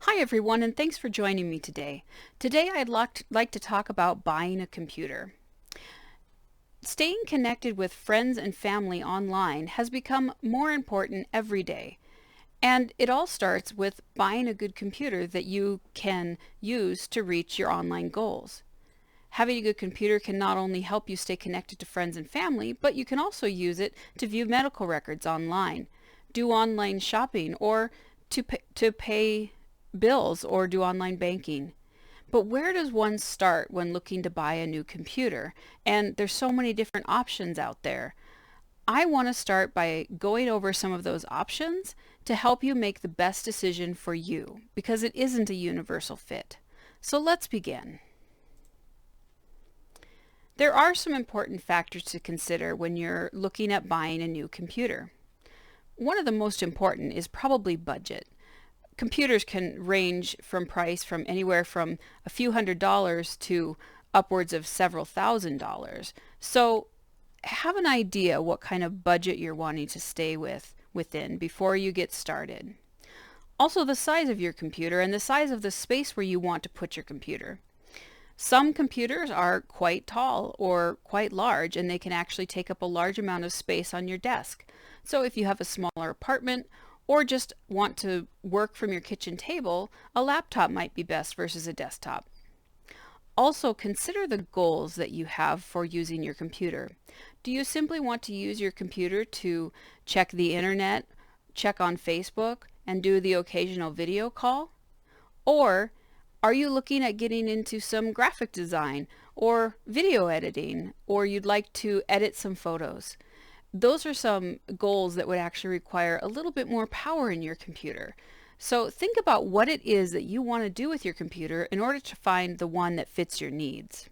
Hi everyone, and thanks for joining me today. Today I'd like to talk about buying a computer. Staying connected with friends and family online has become more important every day. And it all starts with buying a good computer that you can use to reach your online goals. Having a good computer can not only help you stay connected to friends and family, but you can also use it to view medical records online, do online shopping, or to pay bills or do online banking. But where does one start when looking to buy a new computer? And there's so many different options out there. I want to start by going over some of those options to help you make the best decision for you, because it isn't a universal fit. So let's begin. There are some important factors to consider when you're looking at buying a new computer. One of the most important is probably budget. Computers can range from price from anywhere from a few $100s to upwards of several $1,000s. So have an idea what kind of budget you're wanting to stay within before you get started. Also, the size of your computer and the size of the space where you want to put your computer. Some computers are quite tall or quite large, and they can actually take up a large amount of space on your desk. So if you have a smaller apartment or just want to work from your kitchen table, a laptop might be best versus a desktop. Also, consider the goals that you have for using your computer. Do you simply want to use your computer to check the internet, check on Facebook, and do the occasional video call? Or are you looking at getting into some graphic design or video editing, or you'd like to edit some photos? Those are some goals that would actually require a little bit more power in your computer. So think about what it is that you want to do with your computer in order to find the one that fits your needs.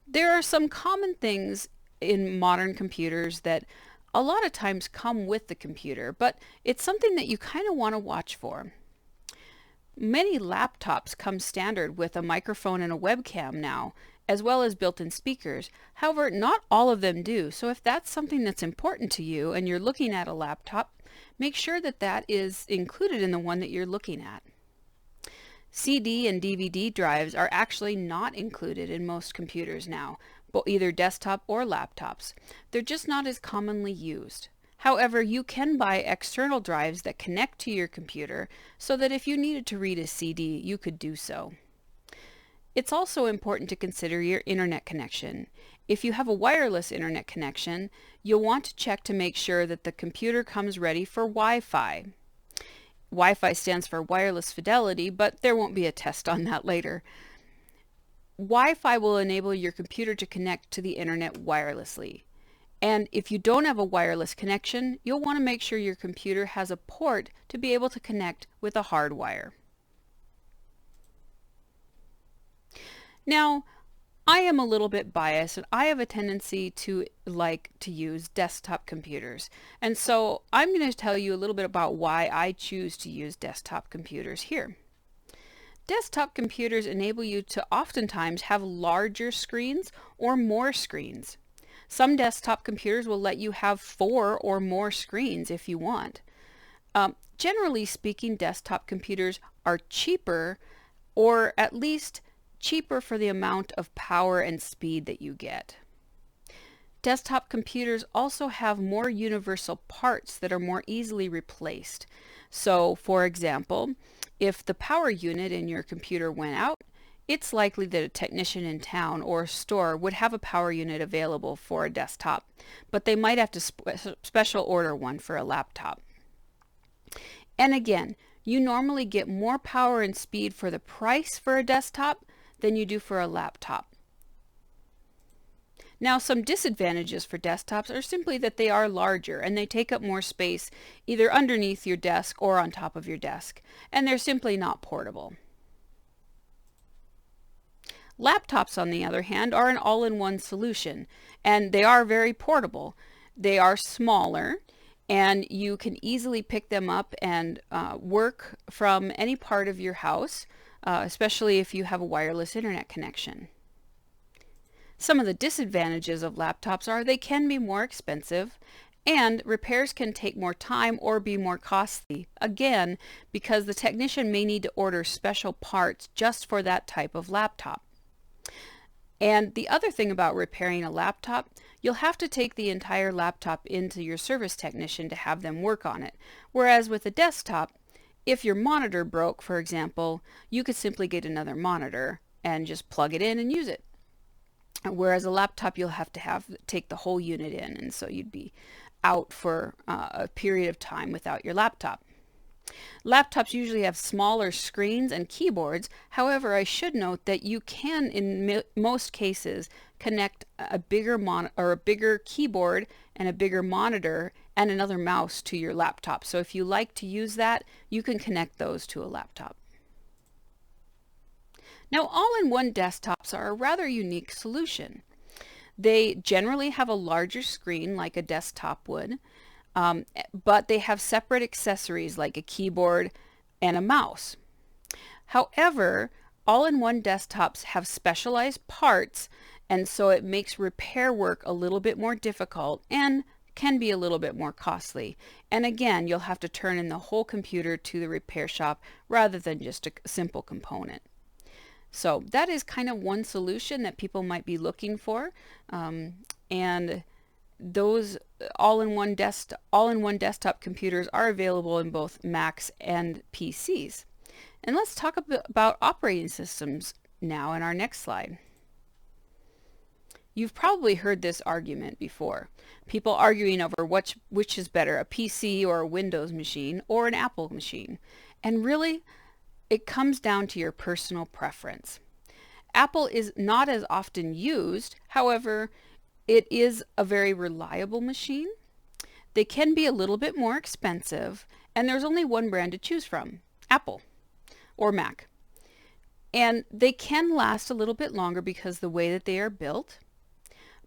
There are some common things in modern computers that a lot of times come with the computer, but it's something that you kind of want to watch for. Many laptops come standard with a microphone and a webcam now, as well as built-in speakers. However, not all of them do. So if that's something that's important to you and you're looking at a laptop, make sure that that is included in the one that you're looking at. CD and DVD drives are actually not included in most computers now, but either desktop or laptops. They're just not as commonly used. However, you can buy external drives that connect to your computer so that if you needed to read a CD, you could do so. It's also important to consider your internet connection. If you have a wireless internet connection, you'll want to check to make sure that the computer comes ready for Wi-Fi. Wi-Fi stands for wireless fidelity, but there won't be a test on that later. Wi-Fi will enable your computer to connect to the internet wirelessly. And if you don't have a wireless connection, you'll want to make sure your computer has a port to be able to connect with a hard wire. Now, I am a little bit biased, and I have a tendency to like to use desktop computers. And so I'm going to tell you a little bit about why I choose to use desktop computers here. Desktop computers enable you to oftentimes have larger screens or more screens. Some desktop computers will let you have 4 or more screens if you want. Generally speaking, desktop computers are cheaper, or at least cheaper for the amount of power and speed that you get. Desktop computers also have more universal parts that are more easily replaced. So, for example, if the power unit in your computer went out, it's likely that a technician in town or store would have a power unit available for a desktop, but they might have to special order one for a laptop. And again, you normally get more power and speed for the price for a desktop than you do for a laptop. Now, some disadvantages for desktops are simply that they are larger and they take up more space either underneath your desk or on top of your desk, and they're simply not portable. Laptops, on the other hand, are an all-in-one solution, and they are very portable. They are smaller, and you can easily pick them up and work from any part of your house, especially if you have a wireless internet connection. Some of the disadvantages of laptops are they can be more expensive, And repairs can take more time or be more costly, again, because the technician may need to order special parts just for that type of laptop. And the other thing about repairing a laptop, you'll have to take the entire laptop into your service technician to have them work on it. Whereas with a desktop, if your monitor broke, for example, you could simply get another monitor and just plug it in and use it. Whereas a laptop, you'll have to take the whole unit in, and so you'd be out for a period of time without your laptop. Laptops usually have smaller screens and keyboards. However, I should note that you can, in most cases, connect a bigger keyboard and a bigger monitor and another mouse to your laptop. So if you like to use that, you can connect those to a laptop. Now, all-in-one desktops are a rather unique solution. They generally have a larger screen like a desktop would, but they have separate accessories like a keyboard and a mouse. However, all-in-one desktops have specialized parts, and so it makes repair work a little bit more difficult and can be a little bit more costly. And again, you'll have to turn in the whole computer to the repair shop rather than just a simple component. So that is kind of one solution that people might be looking for. And those all-in-one desktop computers are available in both Macs and PCs. And let's talk about operating systems now in our next slide. You've probably heard this argument before. People arguing over which is better, a PC or a Windows machine or an Apple machine. And really, it comes down to your personal preference. Apple is not as often used, however, it is a very reliable machine. They can be a little bit more expensive, and there's only one brand to choose from, Apple or Mac. And they can last a little bit longer because the way that they are built.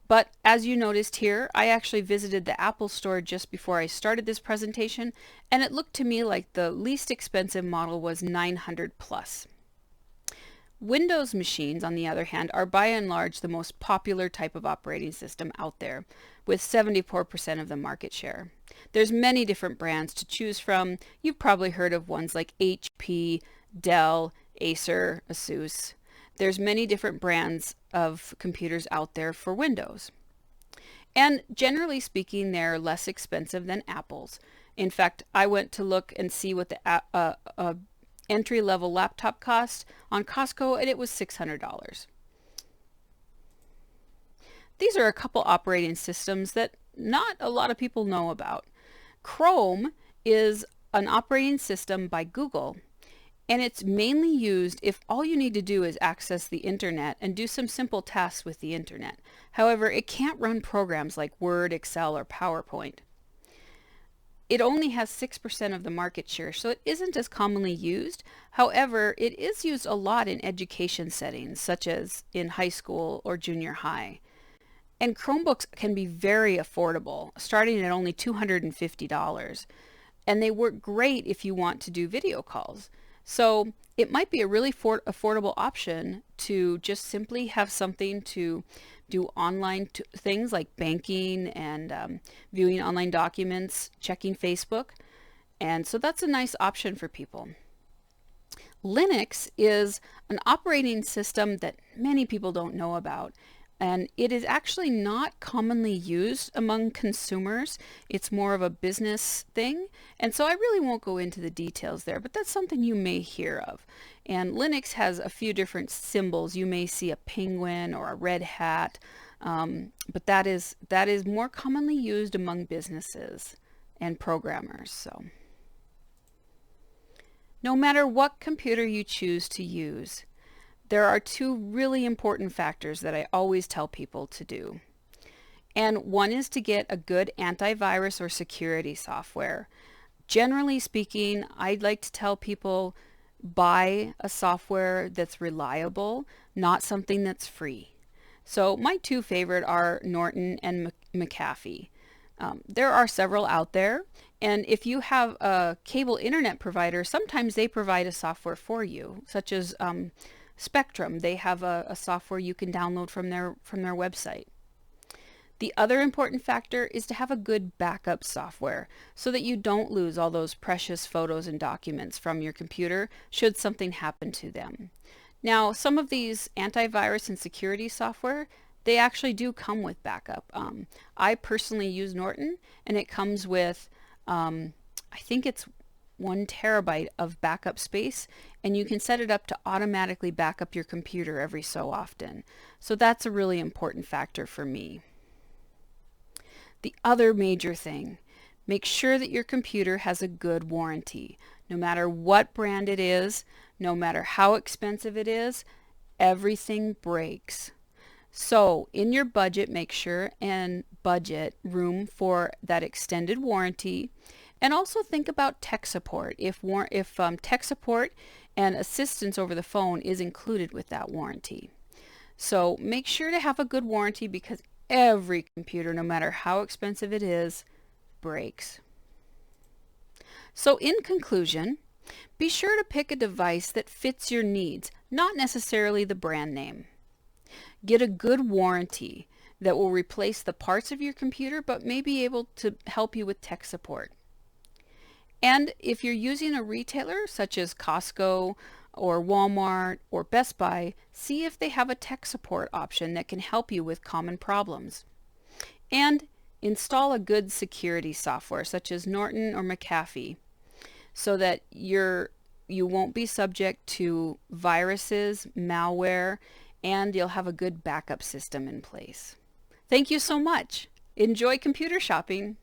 But as you noticed here, I actually visited the Apple store just before I started this presentation, and it looked to me like the least expensive model was $900 plus. Windows machines, on the other hand, are by and large the most popular type of operating system out there, with 74% of the market share. There's many different brands to choose from. You've probably heard of ones like HP, Dell, Acer, Asus. There's many different brands of computers out there for Windows. And generally speaking, they're less expensive than Apple's. In fact, I went to look and see what the entry-level laptop cost on Costco, and it was $600. These are a couple operating systems that not a lot of people know about. Chrome is an operating system by Google, and it's mainly used if all you need to do is access the internet and do some simple tasks with the internet. However, it can't run programs like Word, Excel, or PowerPoint. It only has 6% of the market share, so it isn't as commonly used. However, it is used a lot in education settings, such as in high school or junior high. And Chromebooks can be very affordable, starting at only $250. And they work great if you want to do video calls. So it might be a really affordable option to just simply have something to do online things like banking and viewing online documents, checking Facebook. And so that's a nice option for people. Linux is an operating system that many people don't know about. And it is actually not commonly used among consumers. It's more of a business thing. And so I really won't go into the details there, but that's something you may hear of. And Linux has a few different symbols. You may see a penguin or a red hat, but that is more commonly used among businesses and programmers. So no matter what computer you choose to use, there are two really important factors that I always tell people to do. And one is to get a good antivirus or security software. Generally speaking, I'd like to tell people buy a software that's reliable, not something that's free. So my two favorite are Norton and McAfee. There are several out there, and if you have a cable internet provider, sometimes they provide a software for you, such as Spectrum. They have a software you can download from their website. The other important factor is to have a good backup software so that you don't lose all those precious photos and documents from your computer should something happen to them. Now, some of these antivirus and security software, they actually do come with backup. I personally use Norton, and it comes with, I think it's 1 terabyte of backup space, and you can set it up to automatically back up your computer every so often. So that's a really important factor for me. The other major thing, make sure that your computer has a good warranty. No matter what brand it is, no matter how expensive it is, everything breaks. So in your budget, make sure and budget room for that extended warranty. And also think about tech support, if tech support and assistance over the phone is included with that warranty. So make sure to have a good warranty because every computer, no matter how expensive it is, breaks. So in conclusion, be sure to pick a device that fits your needs, not necessarily the brand name. Get a good warranty that will replace the parts of your computer but may be able to help you with tech support. And if you're using a retailer such as Costco or Walmart or Best Buy, see if they have a tech support option that can help you with common problems. And install a good security software such as Norton or McAfee so that you won't be subject to viruses, malware, and you'll have a good backup system in place. Thank you so much. Enjoy computer shopping.